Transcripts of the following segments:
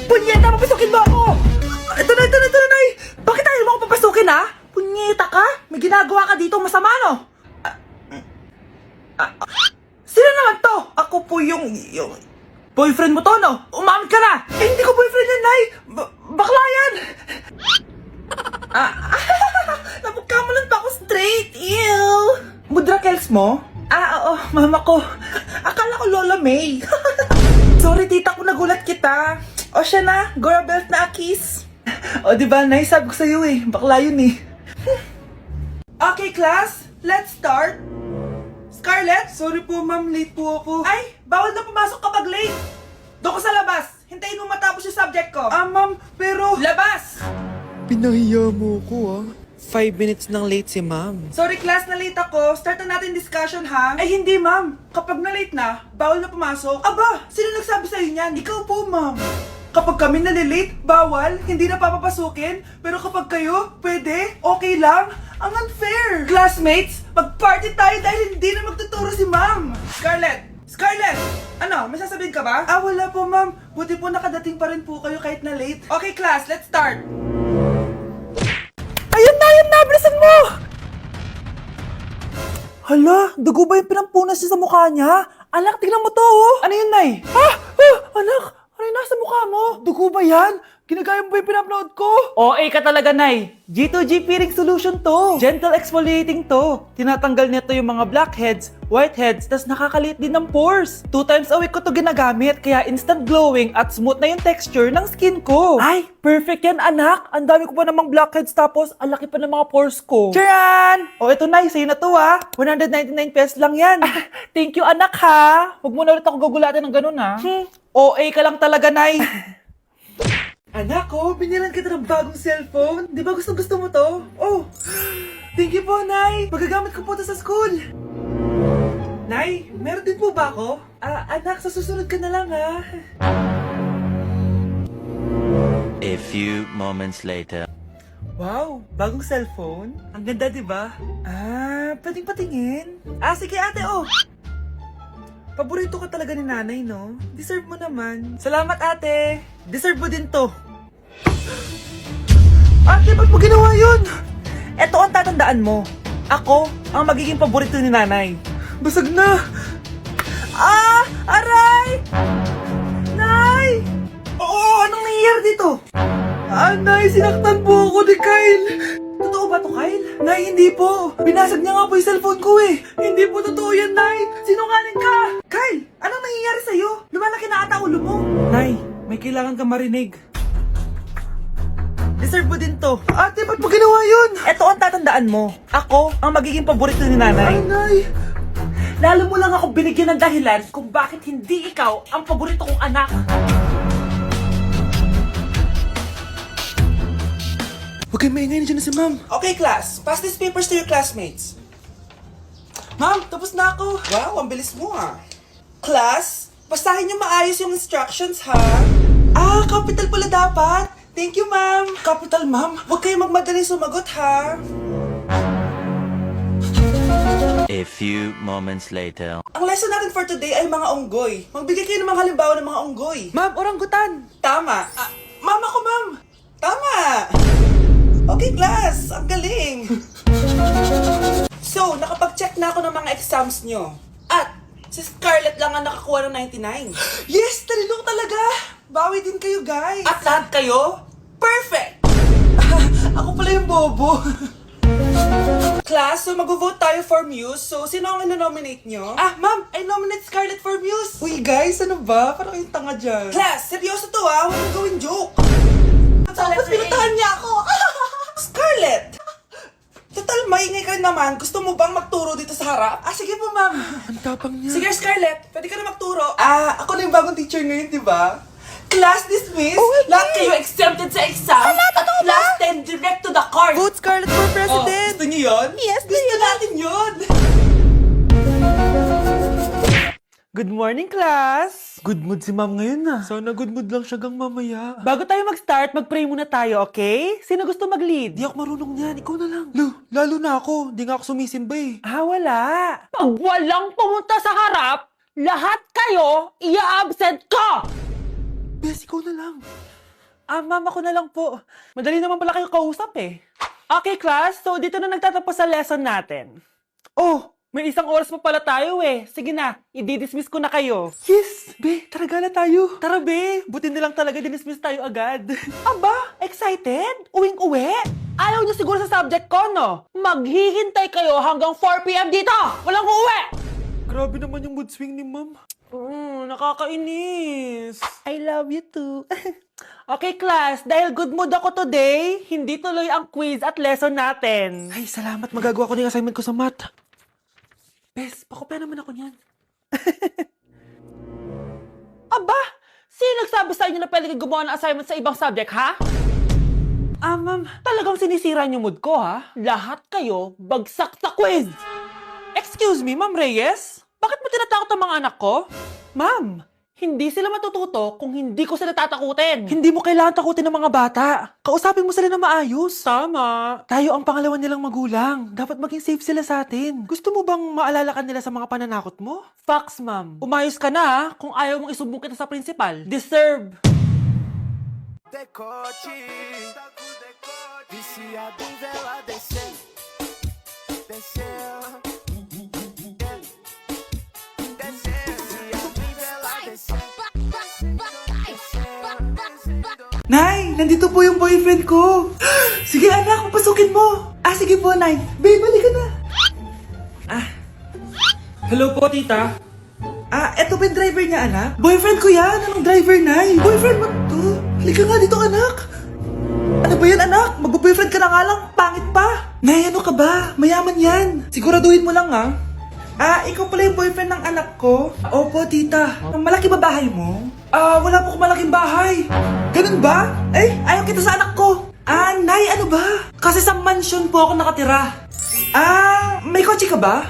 Punyeta, papasukin mo ako! Ito na, Nay! Bakit ayaw mo ako papasukin, ha? Punyeta ka? May ginagawa ka dito masama, no? Sino naman to? Ako po yung boyfriend mo to, no? Umamin ka na! Eh, hindi ko boyfriend yan, Nay! Bakla yan! Napagkamalan pa ako straight, ew! Mudra Kels mo? Oo, mama ko. Akala ko Lola May. Sorry, tita ko, nagulat kita. O siya na, Gora Belt na Akis. O diba, Nay, sabi ko sa'yo eh. Bakla yun eh. Okay, class, let's start. Scarlett? Sorry po, ma'am. Late po ako. Ay, bawal na pumasok kapag late. Doon ko sa labas. Hintayin mo matapos yung subject ko. Ma'am, pero... Labas! Pinahiya mo ko 5 minutes nang late si ma'am. Sorry, class, na late ako. Start na natin discussion, ha? Ay, hindi, ma'am. Kapag na late na, bawal na pumasok. Aba, sino nagsabi sa'yo niyan? Ikaw po, ma'am. Kapag kami nalilate, bawal, hindi na papapasukin. Pero kapag kayo, pwede, okay lang. Ang unfair. Classmates, mag-party tayo dahil hindi na magtuturo si ma'am. Scarlett! Scarlett! Ano, may sasabihin ka ba? Wala po, ma'am. Buti po nakadating pa rin po kayo kahit na late. Okay, class, let's start. Ayun na! Bilisan mo! Hala, dugo ba yung pinampunas niya sa mukha niya? Anak, tingnan mo to, oh! Ano yun, Nay? Anak! Ano yung nasa mukha mo? Dugo ba yan? Ginagaya mo ba yung pinupload ko? OA ka talaga, Nay. G2G peeling solution to. Gentle exfoliating to. Tinatanggal nito yung mga blackheads, whiteheads, tas nakakaliit din ng pores. 2 times a week ko to ginagamit, kaya instant glowing at smooth na yung texture ng skin ko. Ay, perfect yan, anak. Ang dami ko pa namang blackheads, tapos ang laki pa ng mga pores ko. Charan! O ito, Nay, sa'yo na to, ha. 199 pesos lang yan. Thank you, anak, ha. Huwag mo na ulit ako gagulatin ng ganun, ha. OA ka lang talaga, Nay. Anak ko, binilan kita ng bagong cellphone. Di ba gusto mo to? Oh, thank you po, Nay. Magagamit ko po to sa school. Nay, meron din po ba ako? Anak, sa susunod ka na lang, ha? A few moments later. Wow, bagong cellphone? Ang ganda, di ba? Pwedeng patingin? Sige, ate, oh. Paborito ka talaga ni nanay, no? Deserve mo naman. Salamat, ate. Deserve mo din to. Ate, ba't mo ginawa yun? Eto ang tatandaan mo. Ako ang magiging paborito ni nanay. Basag na. Aray! Nay! Oo, anong nangyayari dito? Nay, sinaktan po ako ni Kyle. Totoo ba to, Kyle? Nay, hindi po. Binasag niya nga po yung cellphone ko eh. Hindi po totoo yan, Nay. Sinungaling ka. Kyle, anong nangyayari sa'yo? Lumalaki na ata ulo mo. Nay, may kailangan ka marinig. Deserve mo din to. Ate, ba't mo ginawa yun? Eto ang tatandaan mo. Ako ang magiging paborito ni nanay. Nay. Lalo mo lang ako binigyan ng dahilan kung bakit hindi ikaw ang paborito kong anak. Huwag kayo maingay, nandiyan na si ma'am. Okay, class. Pass these papers to your classmates. Ma'am, tapos na ako. Wow, ang bilis mo ah. Class, basahin niyo maayos yung instructions ha. Capital pala dapat. Thank you, ma'am. Capital, ma'am. Huwag kayo magmadali sumagot ha. A few moments later. Ang lesson natin for today ay mga unggoy. Magbigay kayo ng mga halimbawa ng mga unggoy. Ma'am, orangutan. Tama. Mama ko, ma'am. Tama. Okay, class. Ang galing. So, nakapag-check na ako ng mga exams nyo. At, si Scarlett lang ang nakakuha ng 99. Yes! Talino talaga! Bawi din kayo, guys. At lahat kayo, perfect! Ako pala yung bobo. Class, so mag-vote tayo for Muse. So, sino ang ino-nominate nyo? Ma'am, I nominate Scarlett for Muse. Uy, guys, ano ba? Parang kayong tanga dyan. Class, seryoso to Huwag mong gawin joke. Tapos pinuntahan niya ako. Scarlett! Total, maingay ka rin naman. Gusto mo bang magturo dito sa harap? Sige po, ma'am. Ang tapang niya. Sige, Scarlett. Pwede ka na magturo. Ako na yung bagong teacher ngayon, di ba? Class dismissed. Lahat kayo exempted sa exam. At class 10 direct to the card. Vote Scarlett for president. Gusto niyo yun? Yes, Gusto natin yun. Good morning, class! Good mood si ma'am ngayon na. Sana good mood lang siya gang mamaya. Bago tayo mag-start, mag-pray muna tayo, okay? Sino gusto mag-lead? Di ako marunong niyan. Ikaw na lang. Lalo na ako. Di nga ako sumisimba eh. Wala. Pag walang pumunta sa harap, lahat kayo, ia-absent ko! Bes, ikaw na lang. Ma'am, ako na lang po. Madali naman pala kayo kausap eh. Okay, class. So, dito na nagtatapos sa lesson natin. Oh, may 1 oras pa pala tayo eh. Sige na, i-dismiss ko na kayo. Yes, be, tara gala tayo. Tara, be. Buti na lang talaga dinismiss tayo agad. Aba, excited? Uwing-uwi? Ayaw niyo siguro sa subject ko, no? Maghihintay kayo hanggang 4 p.m. dito! Walang uuwi! Grabe naman yung mood swing ni ma'am. Nakakainis. I love you too. Okay, class. Dahil good mood ako today, hindi tuloy ang quiz at lesson natin. Ay, salamat. Magagawa ko na yung assignment ko sa math. Bes, pakopya naman ako niyan. Aba! Sino nagsabi sa inyo na pwede kayo gumawa ng assignment sa ibang subject, ha? Ma'am, talagang sinisira niyo mood ko, ha? Lahat kayo bagsak sa quiz! Excuse me, Ma'am Reyes? Bakit mo tinatakot ang mga anak ko? Ma'am, hindi sila matututo kung hindi ko sila tatakutin. Hindi mo kailangan takutin ng mga bata. Kausapin mo sila na maayos. Tama. Tayo ang pangalawa nilang magulang. Dapat maging safe sila sa atin. Gusto mo bang maalala ka nila sa mga pananakot mo? Facts, ma'am. Umayos ka na, ha? Kung ayaw mong isumbong kita sa principal. Deserve. Decote, viciado em vela descer, descer, descer, viciado em vela descer. Nay, nandito po yung boyfriend ko. Sige anak, papasukin mo. Sige po, Nay. Babe, balik ka na. Hello po, tita. Eto ba yung driver niya, anak? Boyfriend ko yan. Anong driver, Nay? Boyfriend mo to? Halika nga dito, anak. Ano ba yan, anak? Mag-boyfriend ka na nga lang. Pangit pa. Nay, ano ka ba? Mayaman yan. Siguraduhin mo lang, ha? Ikaw pala yung boyfriend ng anak ko? Opo, tita. Malaki ba bahay mo? Wala po akong malaking bahay. Ganun ba? Ayaw kita sa anak ko. Nay, ano ba? Kasi sa mansion po ako nakatira. May kotse ka ba?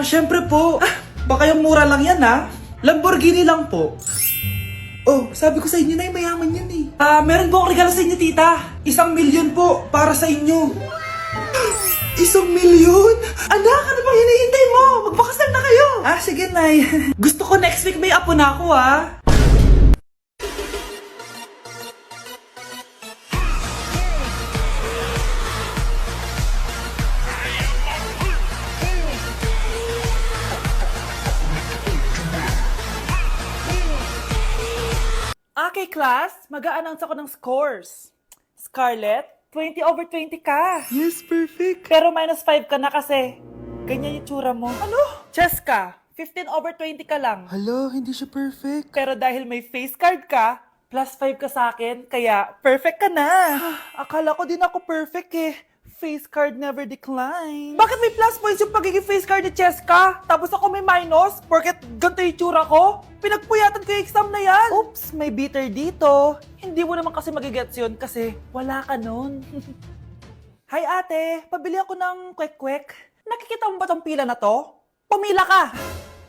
Syempre po. Baka yung mura lang yan, ha? Lamborghini lang po. Oh, sabi ko sa inyo na mayaman yan eh. Meron po akong regalo sa inyo, tita. 1 milyon po para sa inyo. 1 milyon? Anak, ano bang hinihintay mo? Magpakasal na kayo. Sige, Nay. Gusto ko next week may apo na ako, ha? Okay, class. Mag-a-announce ako ng scores. Scarlett, 20/20 ka. Yes, perfect. Pero -5 ka na kasi ganyan yung tsura mo. Ano? Cheska, 15/20 ka lang. Hala, hindi siya perfect. Pero dahil may face card ka, +5 ka sa akin, kaya perfect ka na. Akala ko din ako perfect eh. Face card never decline. Bakit may plus points yung pagiging face card ni Cheska? Tapos ako may minus? Porket ganito yung tsura ko? Pinagpuyatan ko yung exam na yan. Oops, may bitter dito. Hindi mo naman kasi magigets yun kasi wala ka nun. Hi ate, pabili ako ng kwek-kwek. Nakikita mo ba tong pila na to? Pumila ka!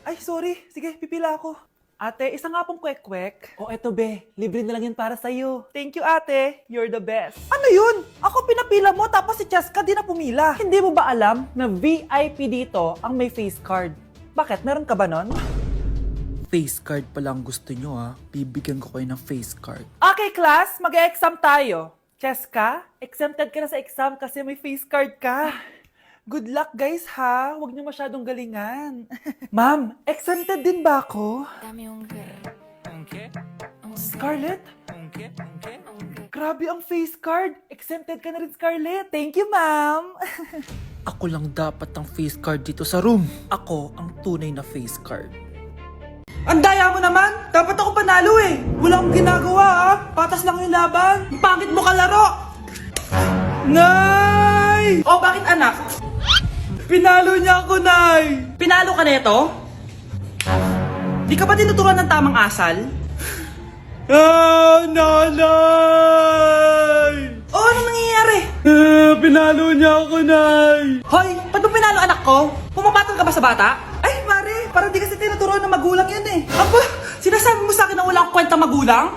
Ay, sorry. Sige, pipila ako. Ate, isa nga pong kwek-kwek. Eto be, libre na lang yan para sa'yo. Thank you ate, you're the best. Ano yun? Ako pinapila mo tapos si Cheska di na pumila. Hindi mo ba alam na VIP dito ang may face card? Bakit? Meron ka ba nun? Face card pala ang gusto nyo, ha? Bibigyan ko kayo ng face card. Okay class, mag-exam tayo. Cheska, exempted ka na sa exam kasi may face card ka. Good luck guys ha, huwag niyo masyadong galingan. Ma'am, exempted din ba ako? Scarlett? Grabe ang face card. Exempted ka na rin, Scarlett. Thank you, ma'am. Ako lang dapat ang face card dito sa room. Ako ang tunay na face card. Ang daya mo naman! Dapat ako panalo eh! Wala akong ginagawa ha! Patas lang yung laban! Pangit mo kalaro! Nay! Bakit anak? Pinalo niya ako, Nay! Pinalo ka neto? Di ka ba tinuturuan ng tamang asal? Nanay! Ano nangyayari? Pinalo niya ako, Nay! Hoy! Ba't mo pinalo anak ko? Pumapatol ka ba sa bata? Ay, Mare! Parang di kasi tinuturuan ng magulang yan eh. Aba! Sinasabi mo sa akin na wala akong kwenta magulang?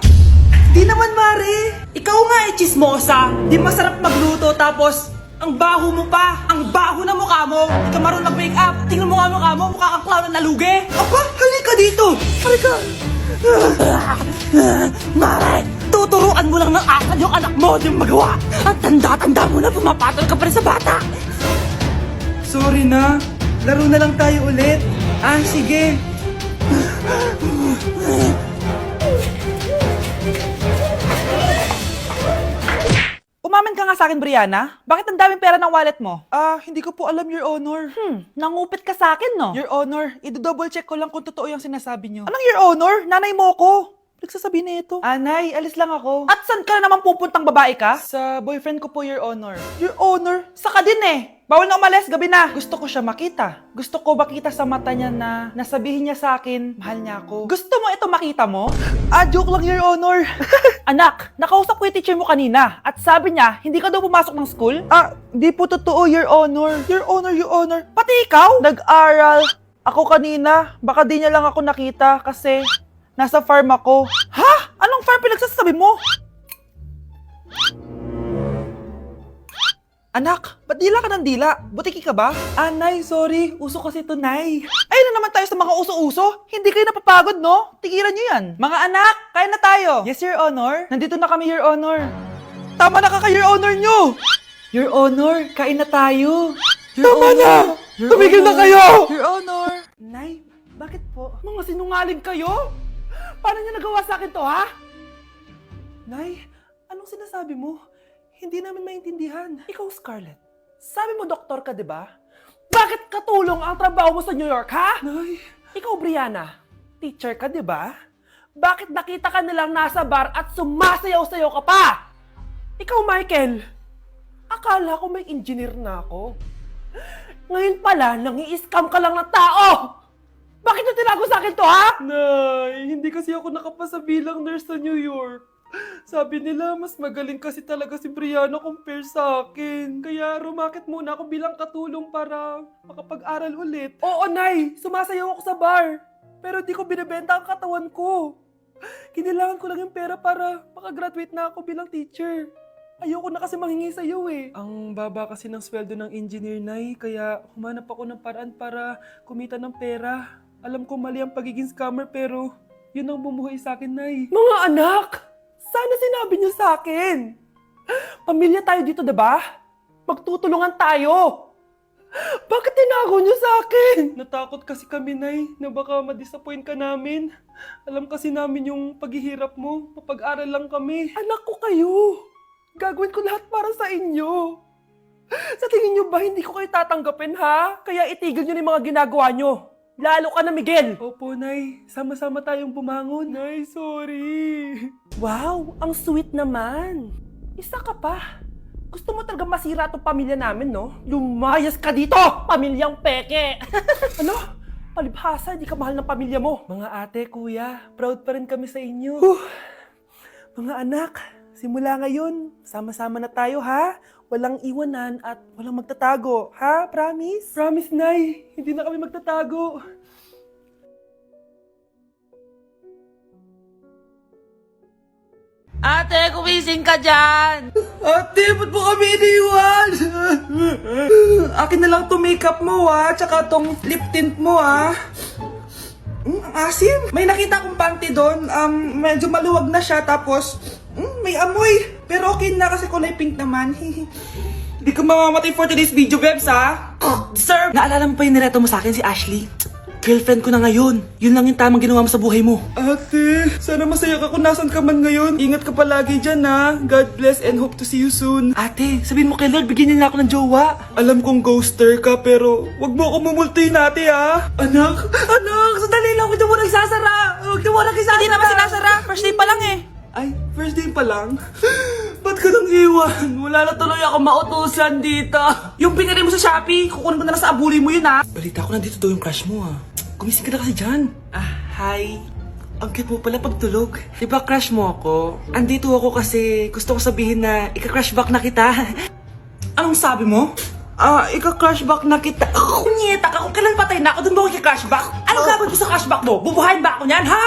Di naman, Mare! Ikaw nga eh, chismosa! Di masarap magluto tapos ang baho mo pa! Ang baho na mukha mo! Di ka marunong mag-make up! Tingnan mo nga mukha mo! Mukha kang clown na nalugi! Aba! Halika dito! Halika! Mare! Tinuturuan mo lang ng asal yung anak mo, di mo magawa. Ang tanda-tanda mo na, pumapatol ka pa rin sa bata. Sorry na. Laro na lang tayo ulit. Sige. Umamin ka nga sa akin, Brianna. Bakit ang daming pera ng wallet mo? Hindi ko po alam, Your Honor. Nangupit ka sa akin, no? Your Honor, i-double check ko lang kung totoo yung sinasabi niyo. Anong Your Honor? Nanay mo ko. Nagsasabi na ito. Nay, alis lang ako. At saan ka na naman pupuntang babae ka? Sa boyfriend ko po, Your Honor. Your Honor? Saka din eh. Bawal na umalis, gabi na. Gusto ko siya makita. Gusto ko makita sa mata niya na nasabihin niya sa akin, mahal niya ako. Gusto mo ito makita mo? Joke lang, Your Honor. Anak, nakausap ko yung teacher mo kanina at sabi niya, hindi ka daw pumasok ng school? Di po totoo, Your Honor. Your Honor, Your Honor. Pati ikaw? Nag-aral. Ako kanina, baka di niya lang ako nakita kasi nasa farm ako. Ha? Anong farm pinagsasabi mo? Anak, ba't dila ka ng dila? Butiki ka ba? Nay, sorry. Uso kasi to, Nay. Ayun na naman tayo sa mga uso-uso. Hindi kayo napapagod, no? Tigilan nyo yan. Mga anak, kain na tayo. Yes, Your Honor. Nandito na kami, Your Honor. Tama na ka, Your Honor nyo. Your Honor, kain na tayo. Tama na! Tumigil na kayo! Your Honor. Nay, bakit po? Mga sinungaling kayo? Paano niyo nagawa sa akin to, ha? Nay, anong sinasabi mo? Hindi namin maintindihan. Ikaw, Scarlett. Sabi mo, doktor ka, di ba? Bakit katulong ang trabaho mo sa New York, ha? Nay. Ikaw, Brianna. Teacher ka, di ba? Bakit nakita ka nilang nasa bar at sumasayaw-sayaw ka pa? Ikaw, Michael. Akala ko may engineer na ako. Ngayon pala, nangi-scam ka lang ng tao! Bakit niyo tinago sa akin to, ha? Nay, hindi kasi ako nakapasa bilang nurse sa New York. Sabi nila, mas magaling kasi talaga si Brianna compare sa akin. Kaya rumakit muna ako bilang katulong para makapag-aral ulit. Oo, Nay! Sumasayaw ako sa bar. Pero di ko binibenta ang katawan ko. Kinilangan ko lang yung pera para makagraduate na ako bilang teacher. Ayoko na kasi manghingi sa'yo eh. Ang baba kasi ng sweldo ng engineer, Nay. Kaya humanap ako ng paraan para kumita ng pera. Alam ko mali ang pagiging scammer pero yun ang bumuhay sa akin, Nay. Mga anak! Sana sinabi niyo sa akin. Pamilya tayo dito, diba? Magtutulungan tayo. Bakit tinago niyo sa akin? Natakot kasi kami, Nay, na baka ma-disappoint ka namin. Alam kasi namin yung paghihirap mo. Mapag-aral lang kami. Anak ko kayo. Gagawin ko lahat para sa inyo. Sa tingin niyo ba hindi ko kayo tatanggapin, ha? Kaya itigil niyo na yung mga ginagawa niyo. Lalo ka na, Miguel! Opo, Nay. Sama-sama tayong bumangon. Nay, sorry. Wow, ang sweet naman. Isa ka pa. Gusto mo talaga masira itong pamilya namin, no? Lumayas ka dito, pamilyang peke! Ano? Palibhasa, di ka mahal ng pamilya mo. Mga ate, kuya, proud pa rin kami sa inyo. Mga anak, simula ngayon, sama-sama na tayo, ha? Walang iwanan at walang magtatago, ha? Promise? Promise, Nay. Hindi na kami magtatago. Ate, kumising ka dyan! Ate, ba't mo kami iniwan? Akin na lang to makeup mo, ha? Tsaka tong lip tint mo, ha? Ang asim. May nakita akong panty doon. Medyo maluwag na siya, tapos may amoy. Pero okay na kasi kulay pink naman. Hindi ka mamamatay for today's video, Bebs, ha? Sir! Naalala mo pa yung nireto mo sa akin si Ashley? Girlfriend ko na ngayon. Yun lang yung tamang ginawa mo sa buhay mo. Ate, sana masaya ka kung nasan ka man ngayon. Ingat ka palagi dyan, ha? God bless and hope to see you soon. Ate, sabihin mo kay Lord, bigyan niya na ako ng jowa. Alam kong ghoster ka, pero wag mo ako mumultuin, ate, ha? Anak, Sandali lang, huwag mo nagsasara! Huwag mo nagsasara! Hindi naman sinasara. First day pa lang eh. ay, first day pa lang? Ba't ka nang iwan? Wala na tuloy ako mautusan dito. Yung pinari mo sa Shopee, kukunin ko na lang sa abuli mo yun, ha? Balita ko nandito daw yung crush mo ah. Gumising ka na kasi dyan. Hi. Ang cute mo pala pagtulog. Diba crush mo ako? Andito ako kasi gusto ko sabihin na ika-crush back na kita. Anong sabi mo? Ika-crush back na kita. Kunyeta ka, kung kailan patay na ako, doon ba ako i-crush back? Anong gagawin ko sa crush back mo? Bubuhayin ba ako niyan, ha?